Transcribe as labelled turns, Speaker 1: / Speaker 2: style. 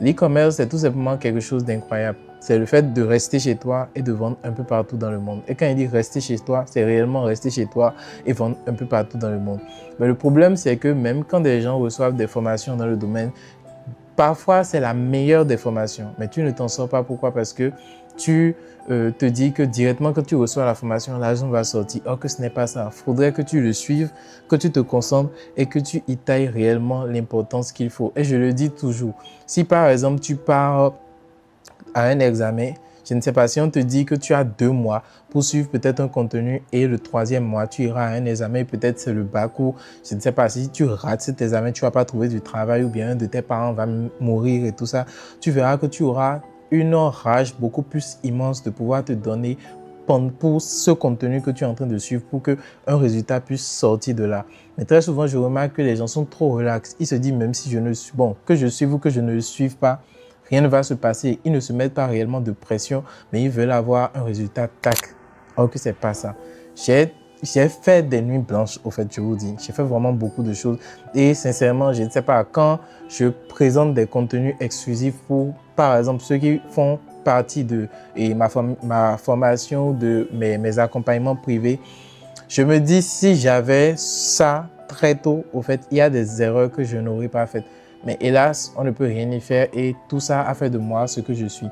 Speaker 1: L'e-commerce, c'est tout simplement quelque chose d'incroyable. C'est le fait de rester chez toi et de vendre un peu partout dans le monde. Et quand il dit rester chez toi, c'est réellement rester chez toi et vendre un peu partout dans le monde. Mais le problème, c'est que même quand des gens reçoivent des formations dans le domaine, parfois, c'est la meilleure des formations, mais tu ne t'en sors pas. Pourquoi? Parce que tu te dis que directement quand tu reçois la formation, l'argent va sortir. Or que ce n'est pas ça. Il faudrait que tu le suives, que tu te concentres et que tu y tailles réellement l'importance qu'il faut. Et je le dis toujours, si par exemple tu pars à un examen, je ne sais pas si on te dit que tu as 2 mois pour suivre peut-être un contenu et le 3e mois, tu iras à un examen, peut-être c'est le bac ou je ne sais pas si tu rates cet examen, tu ne vas pas trouver du travail ou bien un de tes parents va mourir et tout ça. Tu verras que tu auras une rage beaucoup plus immense de pouvoir te donner pour ce contenu que tu es en train de suivre pour qu'un résultat puisse sortir de là. Mais très souvent, je remarque que les gens sont trop relax. Ils se disent même si je ne suis bon, que je suive ou que je ne le suive pas, rien ne va se passer. Ils ne se mettent pas réellement de pression, mais ils veulent avoir un résultat tac. Or que ce n'est pas ça. J'ai fait des nuits blanches, au fait, je vous dis. J'ai fait vraiment beaucoup de choses. Et sincèrement, je ne sais pas, quand je présente des contenus exclusifs pour, par exemple, ceux qui font partie de ma formation, de mes accompagnements privés, je me dis, si j'avais ça très tôt, au fait, il y a des erreurs que je n'aurais pas faites. Mais hélas, on ne peut rien y faire et tout ça a fait de moi ce que je suis.